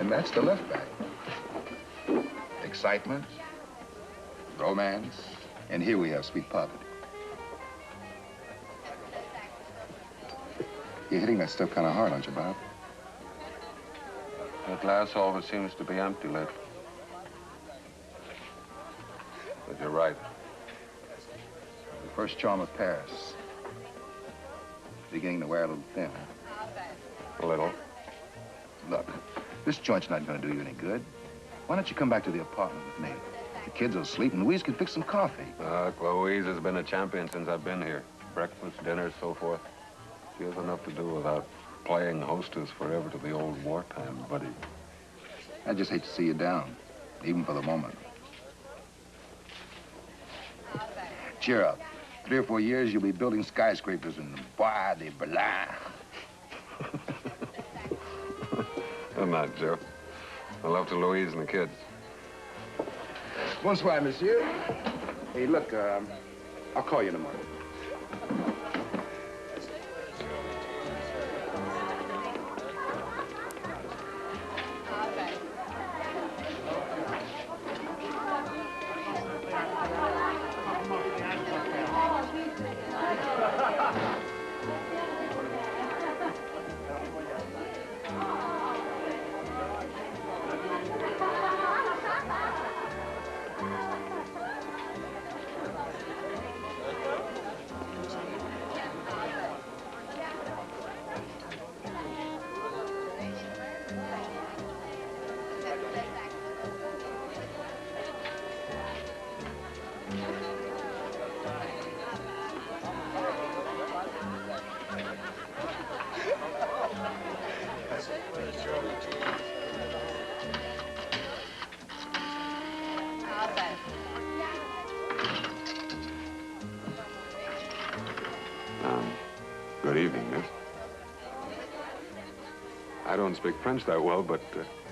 And that's the left back. Excitement, romance, and here we have sweet poverty. You're hitting that stuff kind of hard, aren't you, Bob? That glass always seems to be empty lately. But you're right. The first charm of Paris. Beginning to wear a little thin, huh? A little. Look, this joint's not going to do you any good. Why don't you come back to the apartment with me? The kids will sleep and Louise can fix some coffee. Louise has been a champion since I've been here. Breakfast, dinners, so forth. She has enough to do without playing hostess forever to the old wartime buddy. I just hate to see you down, even for the moment. Cheer up. 3 or 4 years, you'll be building skyscrapers in the Bois de Berlin. I'm not, Joe. I love to Louise and the kids. Bonsoir, monsieur. Hey, look, I'll call you in the morning. Good evening, miss. I don't speak French that well, but...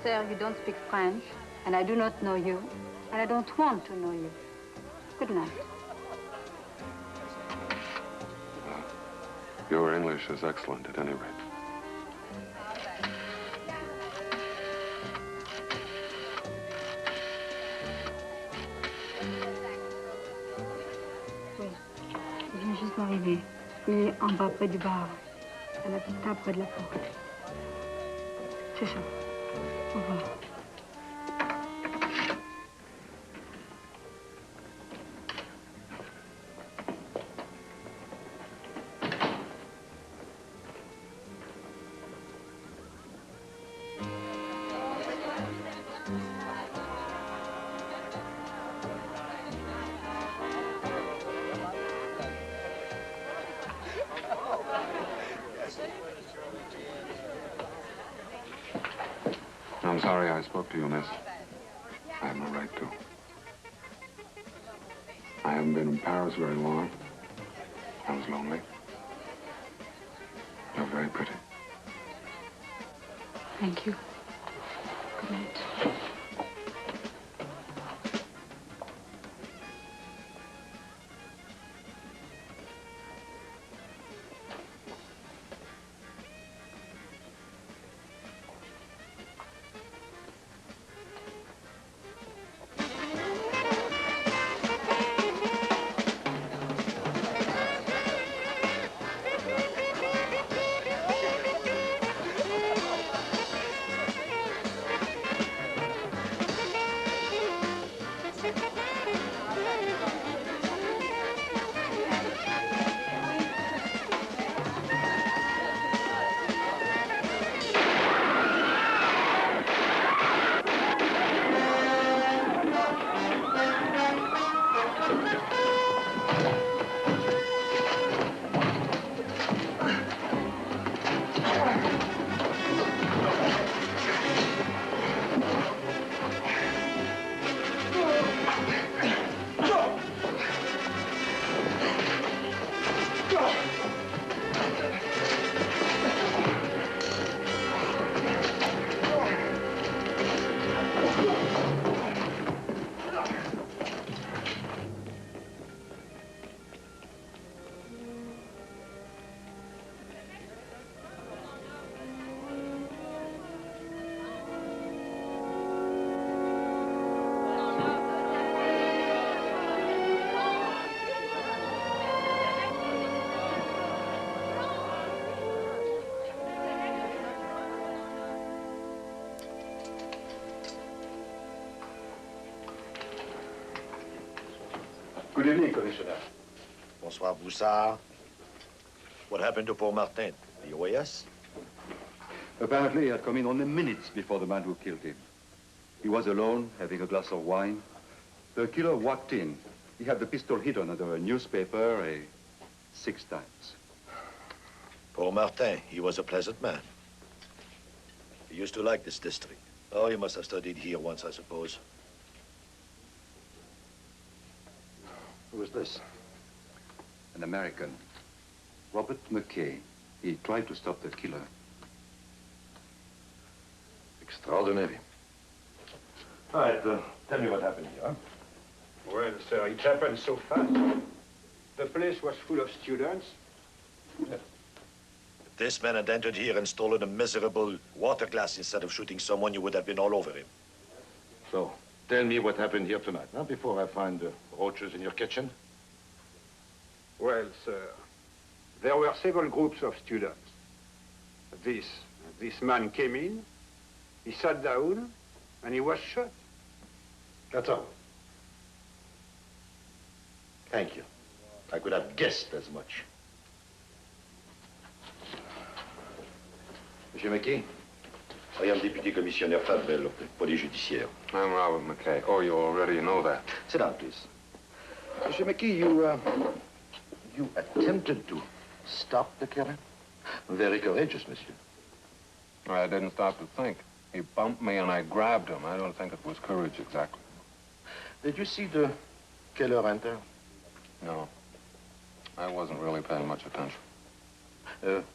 Sir, you don't speak French, and I do not know you, and I don't want to know you. Good night. Your English is excellent, at any rate. Oui, il vient juste d'arriver. Il est en bas près du bar, à la petite table près de la porte. C'est ça. Au revoir. I'm sorry I spoke to you, miss. I have no right to. I haven't been in Paris very long. I was lonely. You're very pretty. Thank you. Good night. Good evening, Commissioner. Bonsoir, Broussard. What happened to poor Martin? The OAS? Apparently, he had come in only minutes before the man who killed him. He was alone, having a glass of wine. The killer walked in. He had the pistol hidden under a newspaper 6 times. Poor Martin, he was a pleasant man. He used to like this district. Oh, he must have studied here once, I suppose. Who is this? An American. Robert McKay. He tried to stop the killer. Extraordinary. All right, tell me what happened here, huh? Well, sir, it happened so fast. The place was full of students. If this man had entered here and stolen a miserable water glass instead of shooting someone, you would have been all over him. So, tell me what happened here tonight, now, before I find roaches in your kitchen. Well, sir, there were several groups of students. This man came in, he sat down, and he was shot. That's all. Thank you. I could have guessed as much. Monsieur McKay, I am Deputy Commissioner Favrel of the Police Judiciaire. I'm Robert McKay. Oh, you already know that. Sit down, please. Monsieur McKay, you attempted to stop the killer? Very courageous, monsieur. I didn't stop to think. He bumped me and I grabbed him. I don't think it was courage exactly. Did you see the killer enter? No. I wasn't really paying much attention.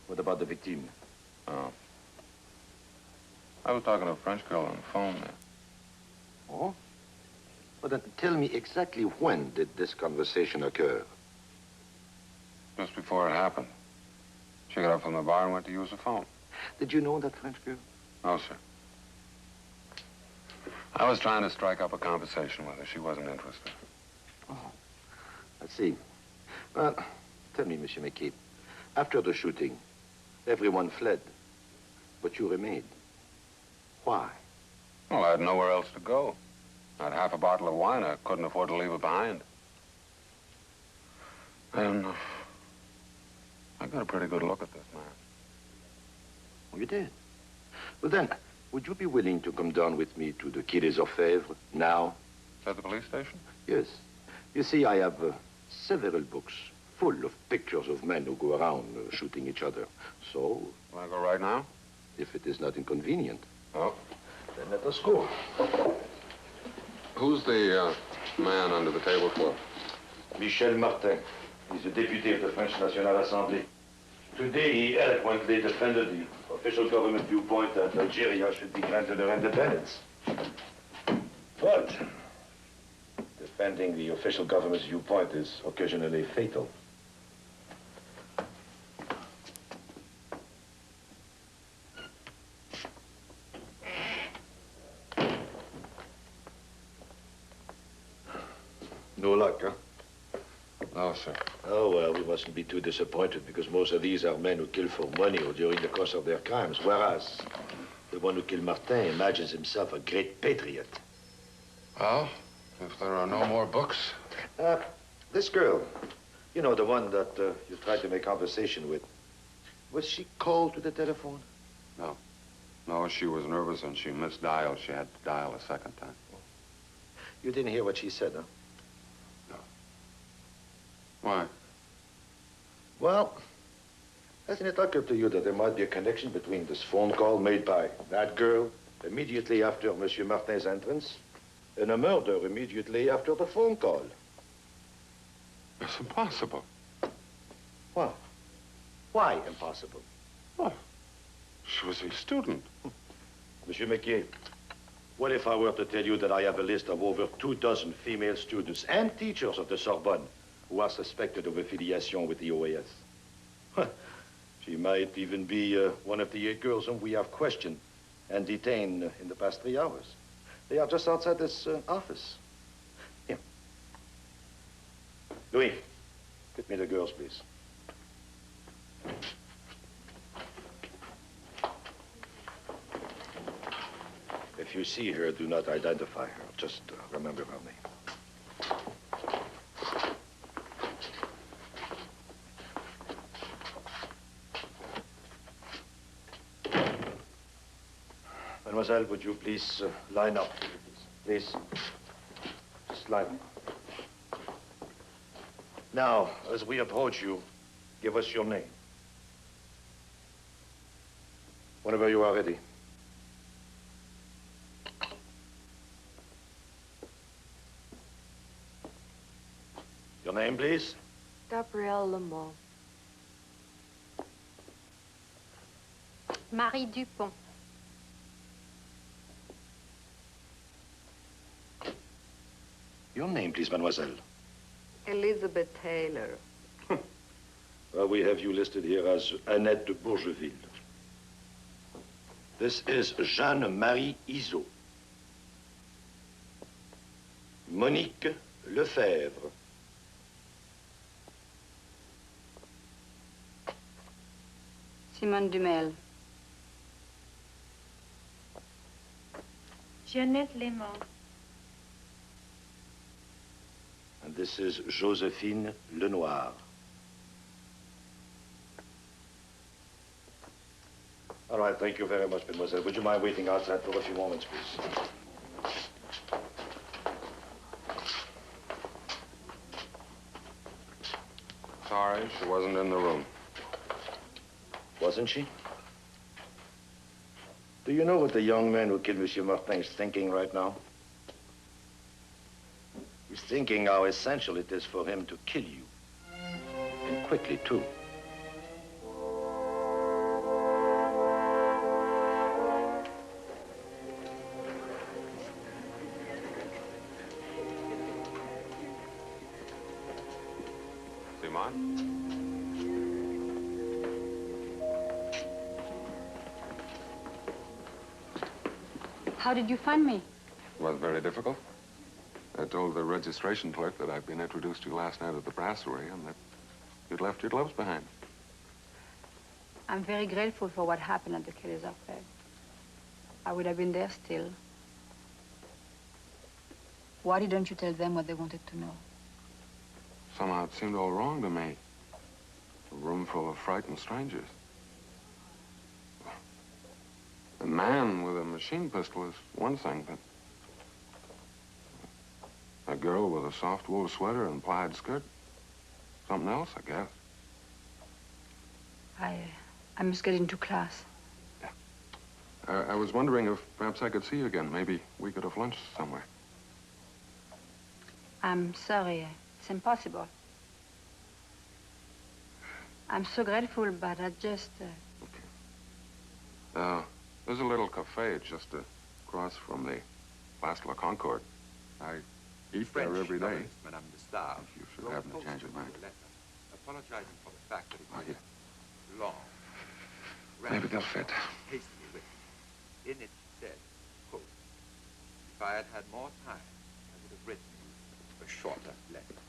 What about the victim? Oh. I was talking to a French girl on the phone there. Oh? Well, then tell me exactly when did this conversation occur? Just before it happened. She got up from the bar and went to use the phone. Did you know that French girl? No, sir. I was trying to strike up a conversation with her. She wasn't interested. Oh, I see. Well, tell me, Monsieur McKay, after the shooting, everyone fled, but you remained. Why? Well, I had nowhere else to go. I had half a bottle of wine. I couldn't afford to leave it behind. And I got a pretty good look at this man. Oh, you did? Well, then, would you be willing to come down with me to the Quai des Orfèvres now? At the police station? Yes. You see, I have several books full of pictures of men who go around shooting each other. So... Want to go right now? If it is not inconvenient. Oh. Then let us go. Who's the man under the table for? Michel Martin. He's a deputy of the French National Assembly. Today, he eloquently defended the official government viewpoint that Algeria should be granted her independence. But defending the official government's viewpoint is occasionally fatal. No luck, huh? No, sir. Oh, well, we mustn't be too disappointed because most of these are men who kill for money or during the course of their crimes, whereas the one who killed Martin imagines himself a great patriot. Well, if there are no more books... This girl, you know, the one that you tried to make conversation with, was she called to the telephone? No. No, she was nervous and she misdialed. She had to dial a second time. You didn't hear what she said, huh? Why? Well, hasn't it occurred to you that there might be a connection between this phone call made by that girl immediately after Monsieur Martin's entrance and a murder immediately after the phone call? It's impossible. What? Why impossible? Oh, she was a student. Monsieur McKay, what if I were to tell you that I have a list of over 24 female students and teachers of the Sorbonne who are suspected of affiliation with the OAS? She might even be one of the 8 girls whom we have questioned and detained in the past 3 hours. They are just outside this office. Here. Louis, get me the girls, please. If you see her, do not identify her. Just remember her name. Mademoiselle, would you please line up? Please. Just line up. Now, as we approach you, give us your name. Whenever you are ready. Your name, please? Gabrielle LeMaire. Marie Dupont. Your name, please, mademoiselle. Elizabeth Taylor. Well, we have you listed here as Annette de Bourgeville. This is Jeanne-Marie Izot. Monique LeMaire. Simone Dumel. Jeannette Léman. And this is Joséphine Lenoir. All right, thank you very much, mademoiselle. Would you mind waiting outside for a few moments, please? Sorry, she wasn't in the room. Wasn't she? Do you know what the young man who killed Monsieur Martin is thinking right now? He's thinking how essential it is for him to kill you. And quickly, too. Simon? How did you find me? It was very difficult. I told the registration clerk that I'd been introduced to you last night at the brasserie and that you'd left your gloves behind. I'm very grateful for what happened at the Killer's Affair. I would have been there still. Why didn't you tell them what they wanted to know? Somehow it seemed all wrong to me. A room full of frightened strangers. A man with a machine pistol is one thing, but a girl with a soft wool sweater and plaid skirt, something else, I guess. I must get into class. I was wondering if perhaps I could see you again. Maybe we could have lunch somewhere. I'm sorry. It's impossible. I'm so grateful, but I just... Okay. There's a little cafe just across from the Place La Concorde. I eat there every day. Madame de Stael, If you should happen to change your mind. apologizing for the fact that it was long. Maybe they'll fit. Hastily written. In it said, quote, if I had had more time, I would have written you a shorter letter.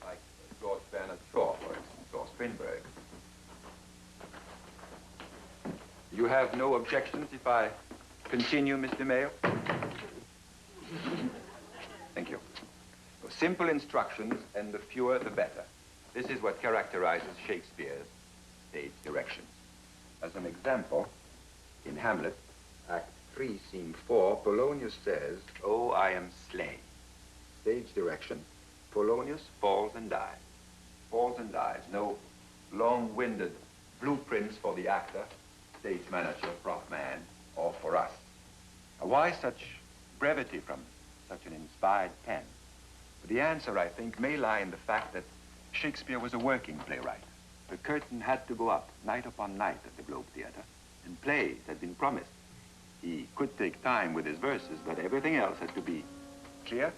Like George Bernard Shaw, for instance, or Strindberg. You have no objections if I continue, Mr. Mayor? Thank you. Simple instructions, and the fewer the better. This is what characterizes Shakespeare's stage direction. As an example, in Hamlet, Act 3, Scene 4, Polonius says, "Oh, I am slain." Stage direction, Polonius falls and dies. Falls and dies. No long-winded blueprints for the actor, stage manager, prop man, or for us. Why such brevity from such an inspired pen? The answer, I think, may lie in the fact that Shakespeare was a working playwright. The curtain had to go up night upon night at the Globe Theater, and plays had been promised. He could take time with his verses, but everything else had to be clear,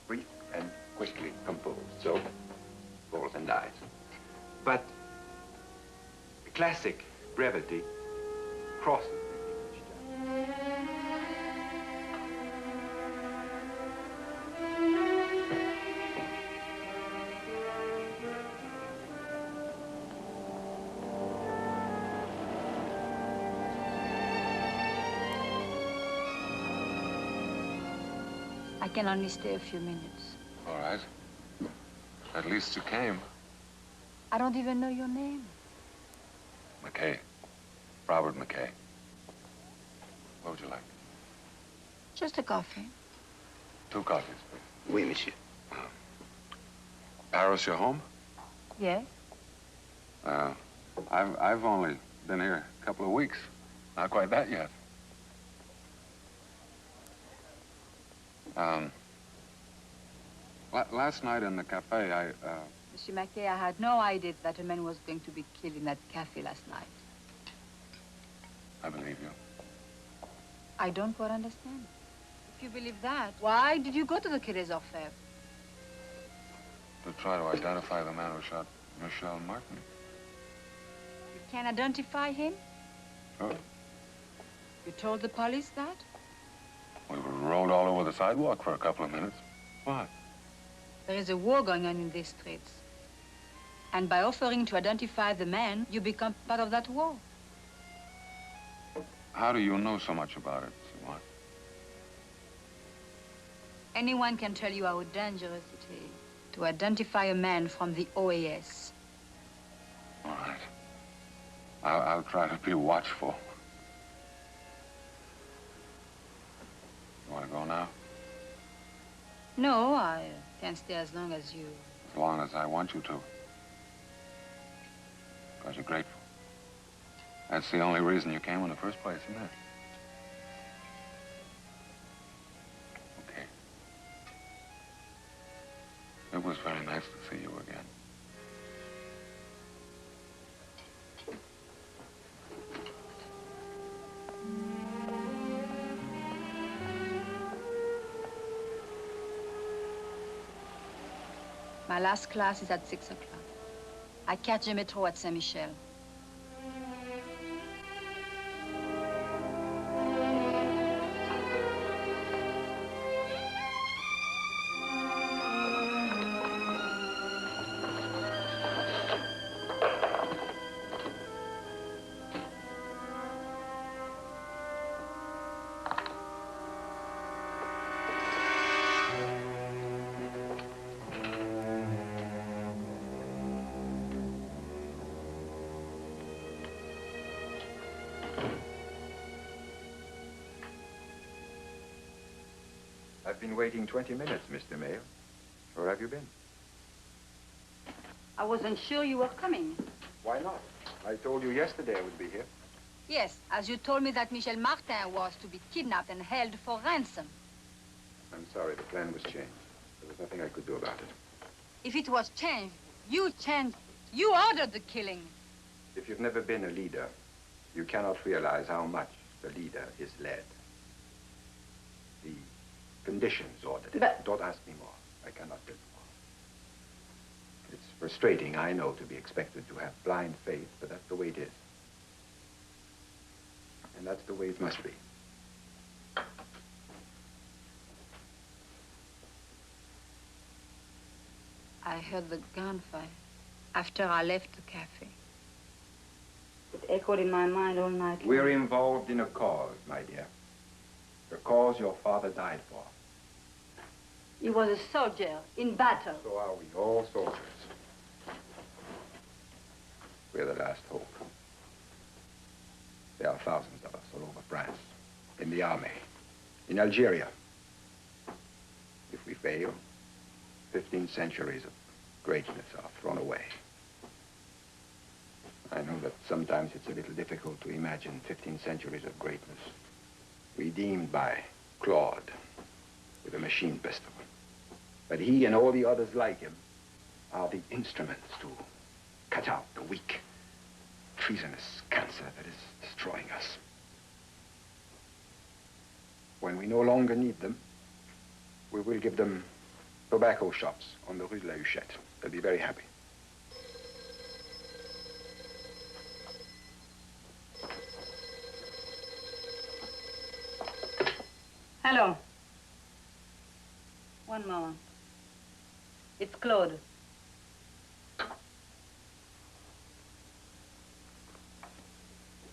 brief, and quickly composed. So, falls and dies. But classic brevity crosses the English channel. I can only stay a few minutes. All right. At least you came. I don't even know your name. McKay. Robert McKay. What would you like? Just a coffee. 2 coffees, please. Oui, monsieur. Paris, your home? Yes. I've only been here a couple of weeks. Not quite that yet. Last night in the cafe, Monsieur Mackay, I had no idea that a man was going to be killed in that cafe last night. I believe you. I don't quite understand. If you believe that, why did you go to the killer's affair? To try to identify the man who shot Michel Martin. You can identify him? Sure. You told the police that? We rolled all over the sidewalk for a couple of minutes. What? There is a war going on in these streets. And by offering to identify the man, you become part of that war. How do you know so much about it, Simon? Anyone can tell you how dangerous it is to identify a man from the OAS. All right. I'll try to be watchful. You want to go now? No, I can stay as long as you... As long as I want you to. Because you're grateful. That's the only reason you came in the first place, isn't it? Okay. It was very nice to see you again. My last class is at 6 o'clock. I catch the metro at Saint-Michel. I've been waiting 20 minutes, Mr. Mayor. Where have you been? I wasn't sure you were coming. Why not? I told you yesterday I would be here. Yes, as you told me that Michel Martin was to be kidnapped and held for ransom. I'm sorry, the plan was changed. There was nothing I could do about it. If it was changed, you changed. You ordered the killing. If you've never been a leader, you cannot realize how much the leader is led. The conditions ordered it. But... Don't ask me more. I cannot tell you more. It's frustrating, I know, to be expected to have blind faith, but that's the way it is. And that's the way it must be. I heard the gunfire after I left the cafe. It echoed in my mind all night long. We're involved in a cause, my dear. The cause your father died for. He was a soldier in battle. So are we, all soldiers. We're the last hope. There are thousands of us all over France, in the army, in Algeria. If we fail, 15 centuries of greatness are thrown away. I know that sometimes it's a little difficult to imagine 15 centuries of greatness redeemed by Claude with a machine pistol. But he and all the others like him are the instruments to cut out the weak, treasonous cancer that is destroying us. When we no longer need them, we will give them tobacco shops on the Rue de la Huchette. They'll be very happy. Hello. One moment. It's Claude.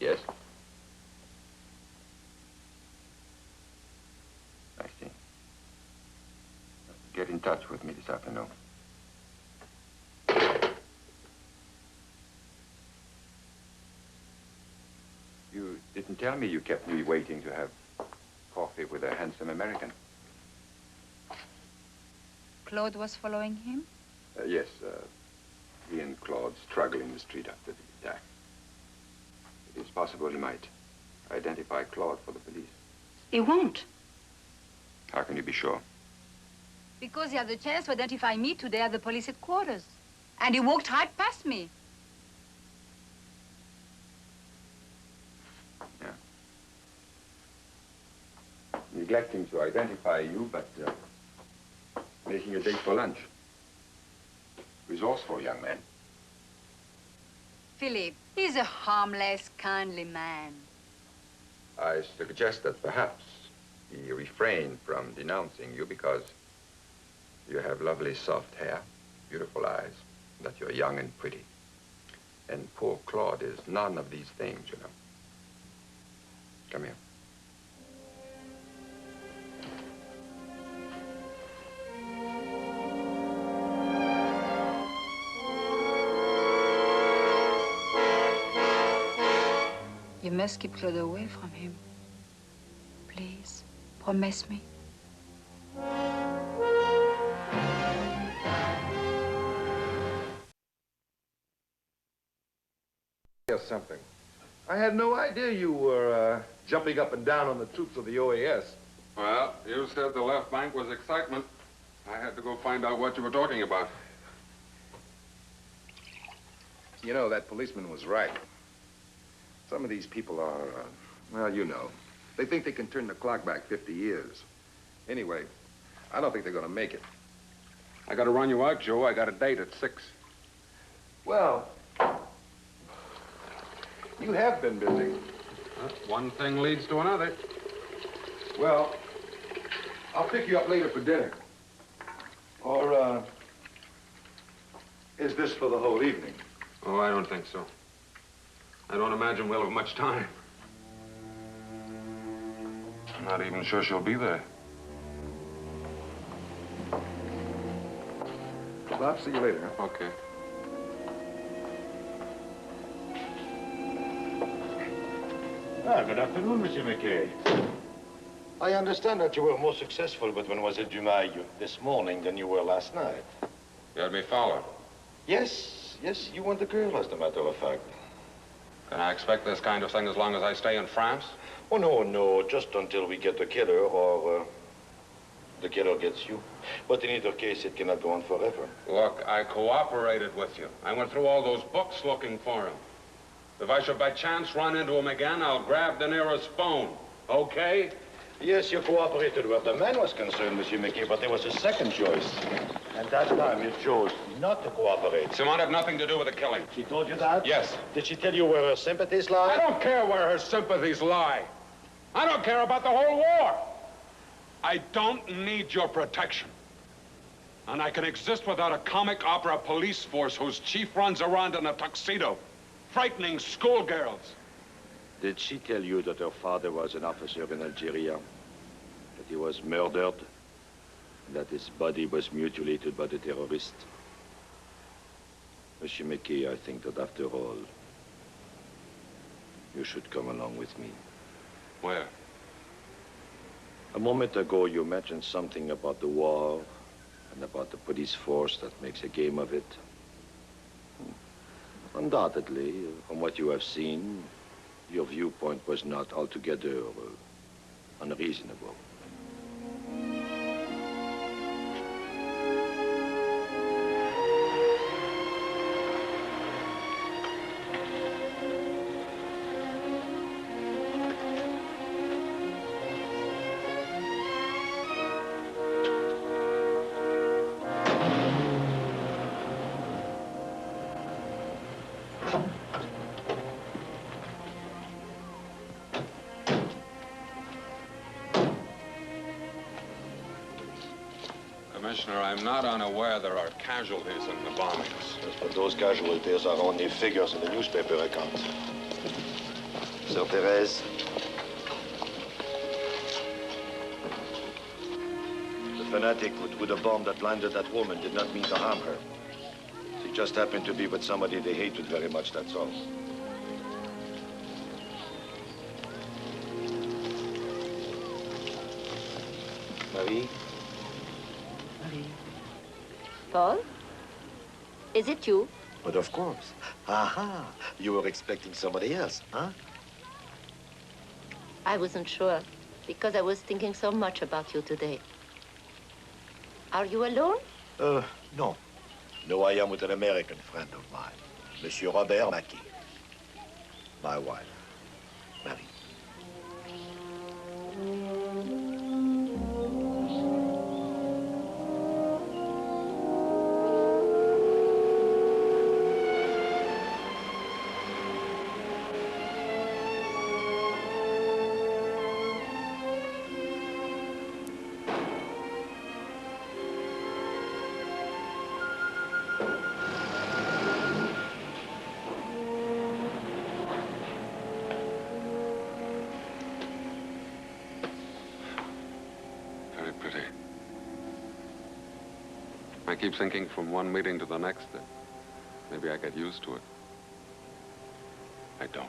Yes? I see. Get in touch with me this afternoon. You didn't tell me you kept me waiting to have coffee with a handsome American. Claude was following him? Yes, he and Claude struggled in the street after the attack. It is possible he might identify Claude for the police. He won't. How can you be sure? Because he had the chance to identify me today at the police headquarters. And he walked right past me. Yeah. Neglecting to identify you, but making a date for lunch. Resourceful young man. Philip, he's a harmless, kindly man. I suggest that perhaps he refrained from denouncing you because you have lovely soft hair, beautiful eyes, that you're young and pretty. And poor Claude is none of these things, you know. Come here. You must keep Claude away from him. Please, promise me. Here's something. I had no idea you were jumping up and down on the troops of the OAS. Well, you said the left bank was excitement. I had to go find out what you were talking about. You know, that policeman was right. Some of these people are, well, you know, they think they can turn the clock back 50 years. Anyway, I don't think they're gonna make it. I gotta run you out, Joe. I got a date at 6. Well, you have been busy. One thing leads to another. Well, I'll pick you up later for dinner. Or, is this for the whole evening? Oh, I don't think so. I don't imagine we'll have much time. I'm not even sure she'll be there. Well, I'll see you later. Huh? Okay. Good afternoon, Monsieur McKay. I understand that you were more successful with Mademoiselle Dumas this morning than you were last night. You had me followed. Yes, you want the girl, as a matter of fact. Can I expect this kind of thing as long as I stay in France? Oh, no, just until we get the killer or the killer gets you. But in either case, it cannot go on forever. Look, I cooperated with you. I went through all those books looking for him. If I should by chance run into him again, I'll grab the nearest phone. Okay? Yes, you cooperated where the man was concerned, Monsieur McKay, but there was a second choice. And that time you chose not to cooperate. Simone had nothing to do with the killing. She told you that? Yes. Did she tell you where her sympathies lie? I don't care where her sympathies lie. I don't care about the whole war. I don't need your protection. And I can exist without a comic opera police force whose chief runs around in a tuxedo, frightening schoolgirls. Did she tell you that her father was an officer in Algeria? That he was murdered? That his body was mutilated by the terrorists? Monsieur McKay, I think that after all, you should come along with me. Where? A moment ago, you mentioned something about the war and about the police force that makes a game of it. Undoubtedly, from what you have seen, your viewpoint was not altogether unreasonable. Commissioner, I'm not unaware there are casualties in the bombings. Yes, but those casualties are only figures in the newspaper accounts. Sir Therese. The fanatic who threw the bomb that blinded that woman did not mean to harm her. She just happened to be with somebody they hated very much, that's all. Marie? Marie. Paul? Is it you? But of course. Aha! You were expecting somebody else, huh? I wasn't sure, because I was thinking so much about you today. Are you alone? No. No, I am with an American friend of mine, Monsieur Robert Mackey. My wife, Marie. I keep thinking from one meeting to the next that maybe I get used to it. I don't.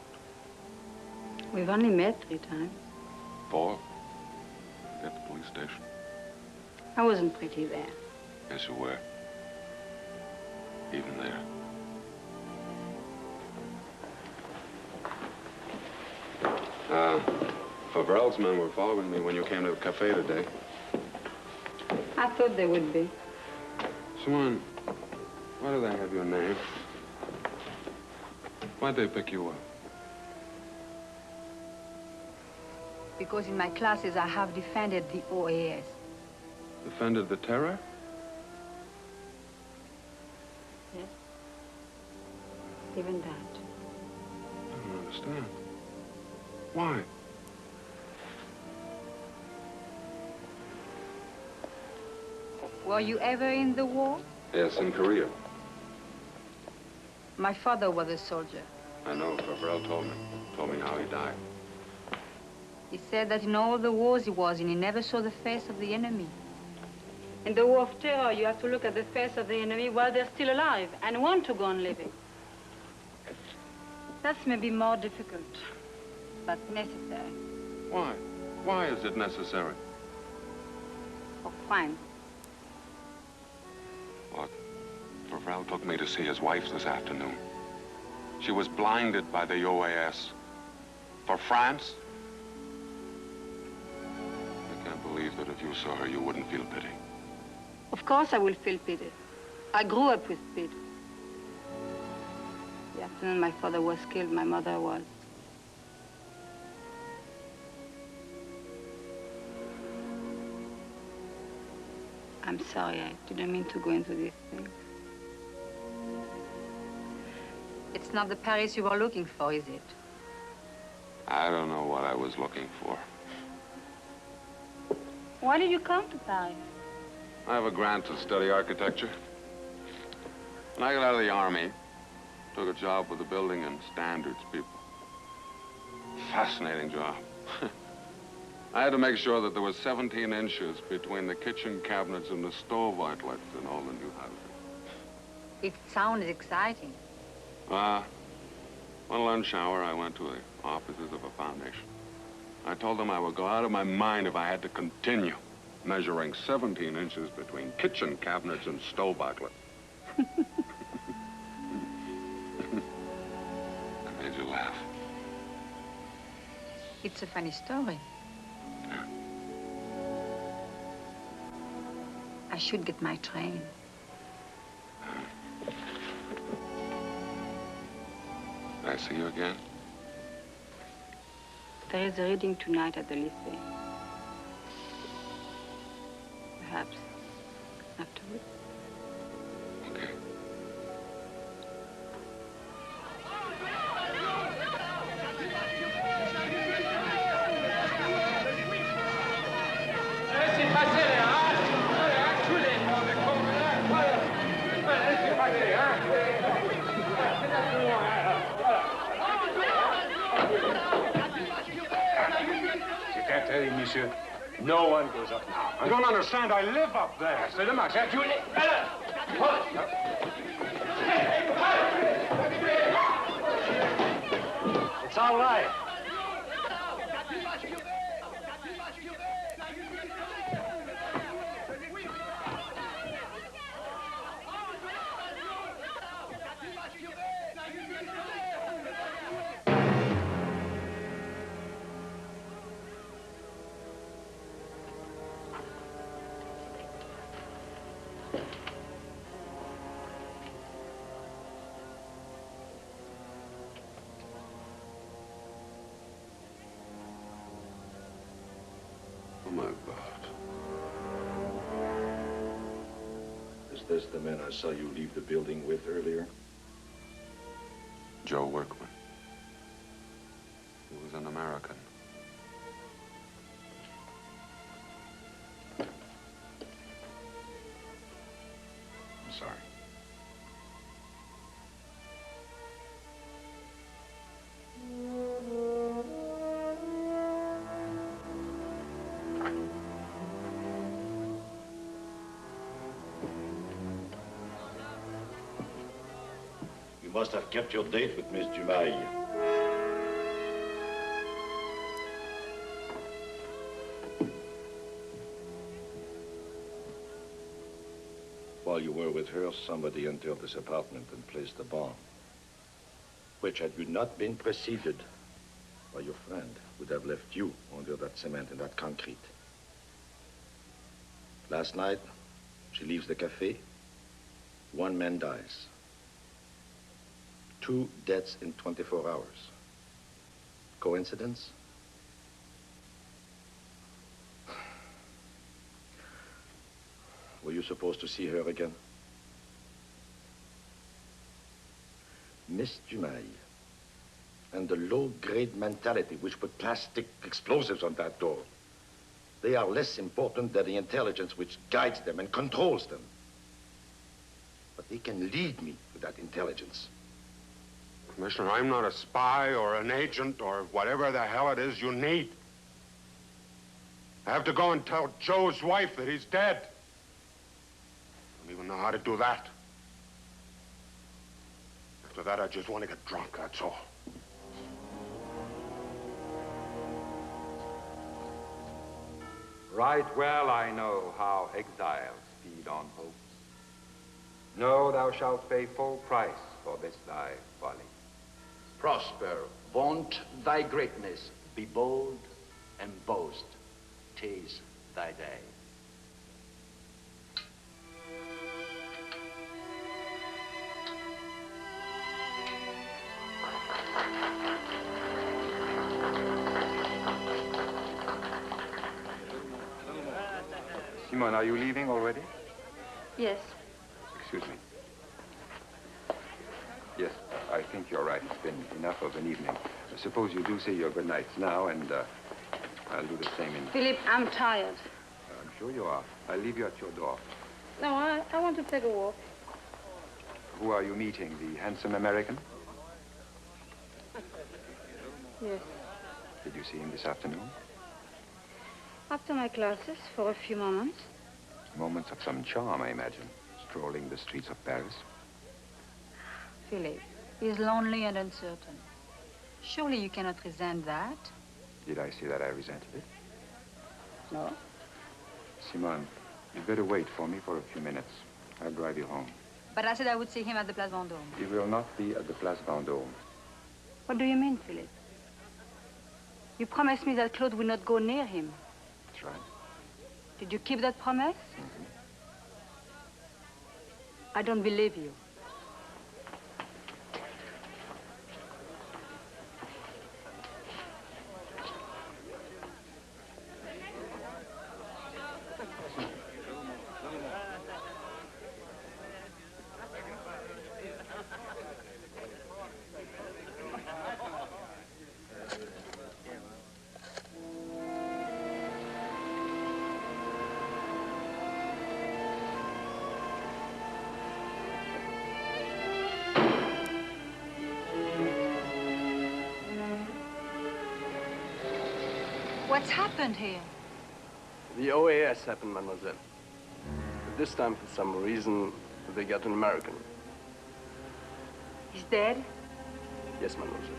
We've only met 3 times. Paul, at the police station. I wasn't pretty there. Yes, you were. Even there. Favrel's men were following me when you came to the cafe today. I thought they would be. Simone, why do they have your name? Why'd they pick you up? Because in my classes I have defended the OAS. Defended the terror? Yes. Even that. I don't understand. Why? Were you ever in the war? Yes, in Korea. My father was a soldier. I know, Favrel told me. Told me how he died. He said that in all the wars he was in, he never saw the face of the enemy. In the war of terror, you have to look at the face of the enemy while they're still alive and want to go on living. That's maybe more difficult, but necessary. Why? Why is it necessary? For crime. Look, Favrel took me to see his wife this afternoon. She was blinded by the OAS. For France? I can't believe that if you saw her, you wouldn't feel pity. Of course I will feel pity. I grew up with pity. The afternoon my father was killed, my mother was. I'm sorry, I didn't mean to go into these things. It's not the Paris you were looking for, is it? I don't know what I was looking for. Why did you come to Paris? I have a grant to study architecture. When I got out of the army, took a job with the building and standards people. Fascinating job. I had to make sure that there was 17 inches between the kitchen cabinets and the stove outlets in all the new houses. It sounds exciting. One lunch hour, I went to the offices of a foundation. I told them I would go out of my mind if I had to continue measuring 17 inches between kitchen cabinets and stove outlets. I made you laugh. It's a funny story. Yeah. I should get my train. Did I see you again? There is a reading tonight at the Lycée. Perhaps afterwards. Okay. Laissez passer les races! Tous les laissez passer, hein? C'est interdit, monsieur. No one goes up now. You don't understand. I live up there. C'est dommage, hein? It's all right. this the man I saw you leave the building with earlier? Joe Workman. He was an American. I'm sorry. You must have kept your date with Miss Dumail. While you were with her, somebody entered this apartment and placed a bomb, which, had you not been preceded by your friend, would have left you under that cement and that concrete. Last night, she leaves the cafe. One man dies. 2 deaths in 24 hours. Coincidence? Were you supposed to see her again? Miss Dumail and the low-grade mentality which put plastic explosives on that door, they are less important than the intelligence which guides them and controls them. But they can lead me to that intelligence. Commissioner, I'm not a spy or an agent or whatever the hell it is you need. I have to go and tell Joe's wife that he's dead. I don't even know how to do that. After that, I just want to get drunk, that's all. Right well I know how exiles feed on hopes. Know thou shalt pay full price for this thy folly. Prosper, vaunt thy greatness, be bold and boast. 'Tis thy day. Simone, are you leaving already? Yes. Excuse me. Yes, I think you're right. It's been enough of an evening. Suppose you do say your good nights now, and I'll do the same in... Philippe, I'm tired. I'm sure you are. I'll leave you at your door. No, I want to take a walk. Who are you meeting? The handsome American? Yes. Did you see him this afternoon? After my classes, for a few moments. Moments of some charm, I imagine. Strolling the streets of Paris. Philippe, he's lonely and uncertain. Surely you cannot resent that? Did I say that I resented it? No. Simone, you'd better wait for me for a few minutes. I'll drive you home. But I said I would see him at the Place Vendôme. He will not be at the Place Vendôme. What do you mean, Philippe? You promised me that Claude would not go near him. That's right. Did you keep that promise? Mm-hmm. I don't believe you. What's happened here? The OAS happened, mademoiselle. But this time, for some reason, they got an American. He's dead? Yes, mademoiselle.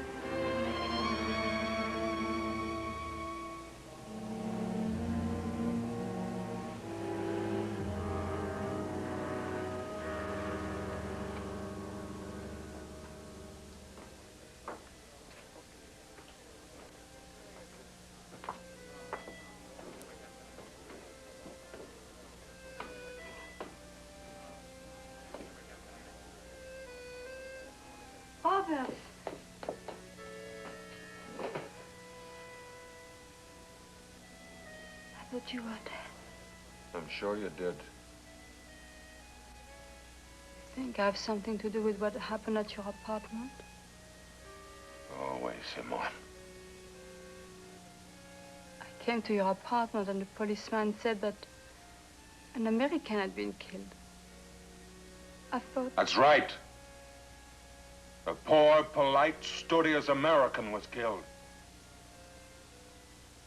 Robert! I thought you were dead. I'm sure you did. think I have something to do with what happened at your apartment? Go away, Simone. I came to your apartment and the policeman said that an American had been killed. I thought... That's right. A poor, polite, studious American was killed.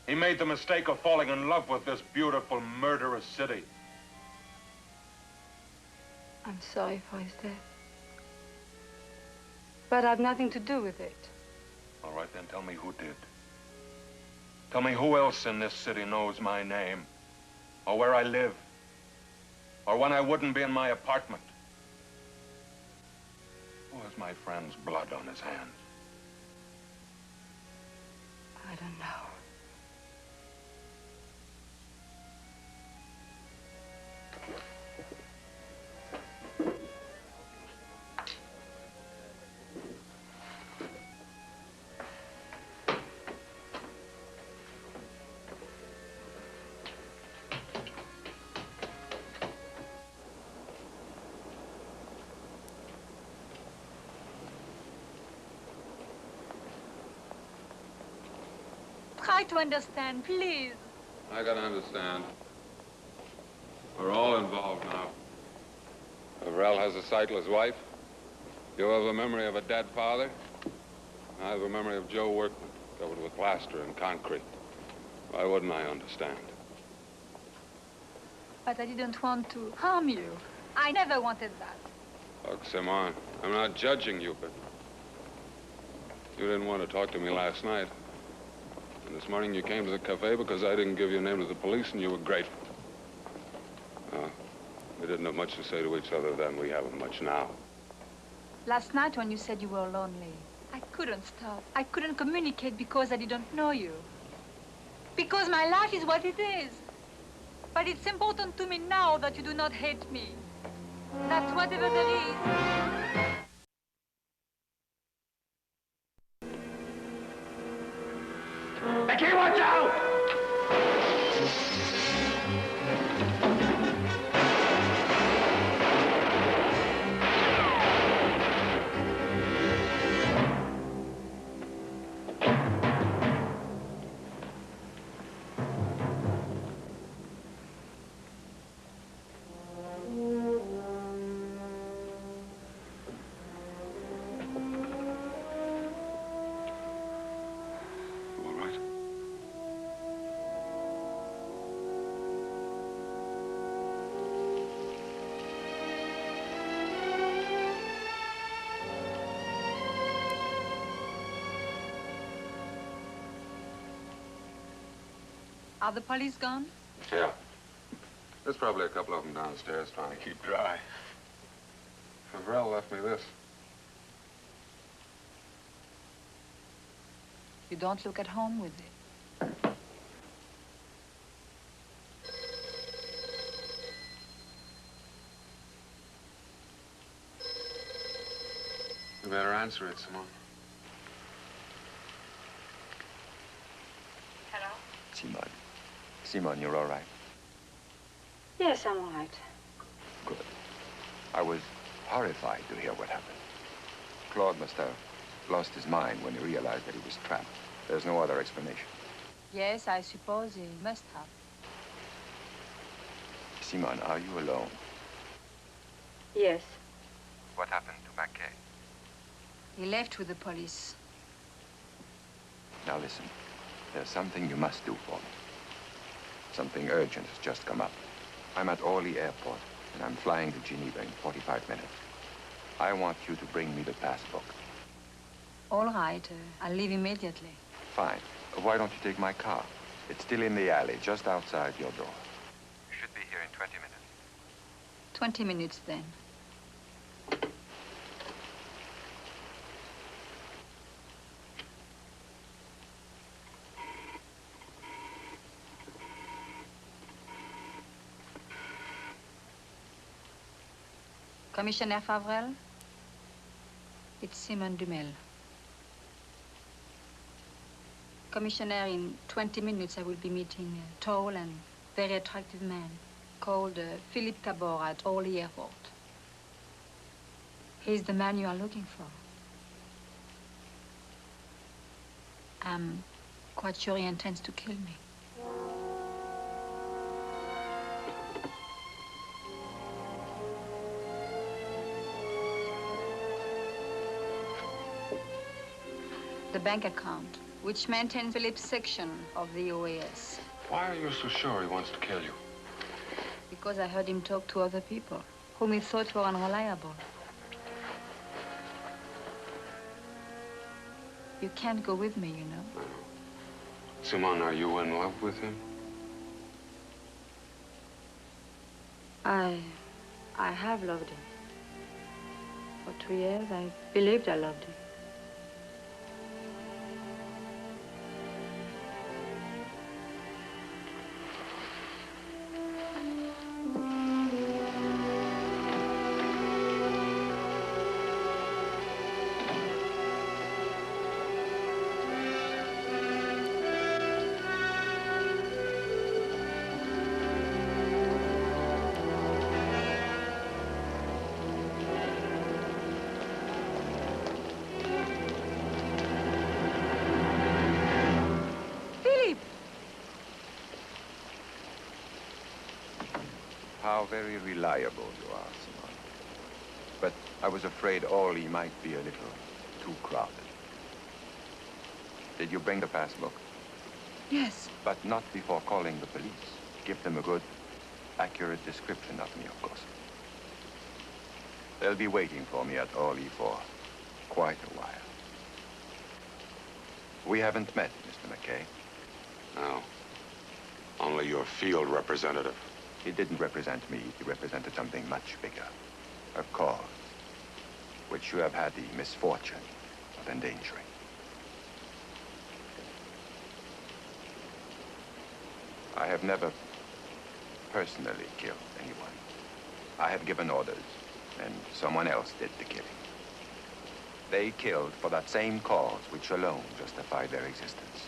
He made the mistake of falling in love with this beautiful, murderous city. I'm sorry for his death. But I have nothing to do with it. All right, then tell me who did. Tell me who else in this city knows my name, or where I live, or when I wouldn't be in my apartment. Who has my friend's blood on his hands? I don't know. Try to understand, please. I gotta understand. We're all involved now. Avril has a sightless wife. You have a memory of a dead father. I have a memory of Joe Workman, covered with plaster and concrete. Why wouldn't I understand? But I didn't want to harm you. I never wanted that. Look, Simone, I'm not judging you, but you didn't want to talk to me last night. And this morning you came to the cafe because I didn't give your name to the police and you were grateful. We didn't have much to say to each other then. We haven't much now. Last night when you said you were lonely, I couldn't stop. I couldn't communicate because I didn't know you. Because my life is what it is. But it's important to me now that you do not hate me. That whatever there is... Becky, watch out! Are the police gone? Yeah. There's probably a couple of them downstairs trying to keep dry. Avril left me this. You don't look at home with it. You better answer it, Simone. Hello? Simone. Simone, you're all right? Yes, I'm all right. Good. I was horrified to hear what happened. Claude must have lost his mind when he realized that he was trapped. There's no other explanation. Yes, I suppose he must have. Simone, are you alone? Yes. What happened to McKay? He left with the police. Now listen, there's something you must do for me. Something urgent has just come up. I'm at Orly Airport, and I'm flying to Geneva in 45 minutes. I want you to bring me the passbook. All right, I'll leave immediately. Fine. Why don't you take my car? It's still in the alley, just outside your door. You should be here in 20 minutes. 20 minutes, then. Commissioner Favrel, it's Simone Dumel. Commissioner, in 20 minutes I will be meeting a tall and very attractive man called Philippe Tabor at Orly Airport. He's the man you are looking for. I'm quite sure he intends to kill me. The bank account, which maintains Philip's section of the OAS. Why are you so sure he wants to kill you? Because I heard him talk to other people, whom he thought were unreliable. You can't go with me, you know. Simone, are you in love with him? I have loved him. For 2 years, I believed I loved him. How very reliable you are, Simone. But I was afraid Orly might be a little too crowded. Did you bring the passbook? Yes. But not before calling the police. Give them a good, accurate description of me, of course. They'll be waiting for me at Orly for quite a while. We haven't met, Mr. McKay. No. Only your field representative. He didn't represent me. He represented something much bigger. A cause, which you have had the misfortune of endangering. I have never personally killed anyone. I have given orders, and someone else did the killing. They killed for that same cause which alone justified their existence,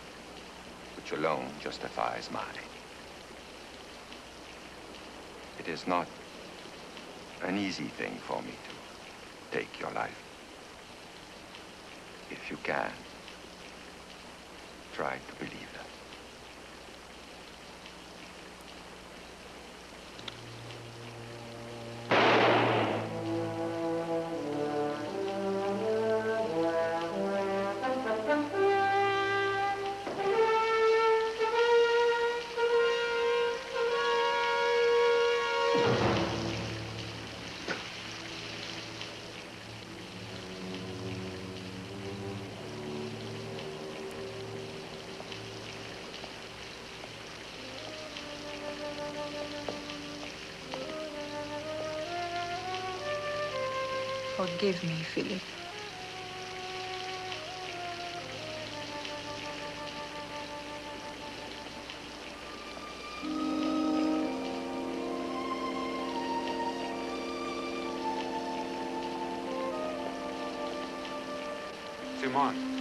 which alone justifies mine. It is not an easy thing for me to take your life. If you can, try to believe that. Forgive me, Philip. Simone.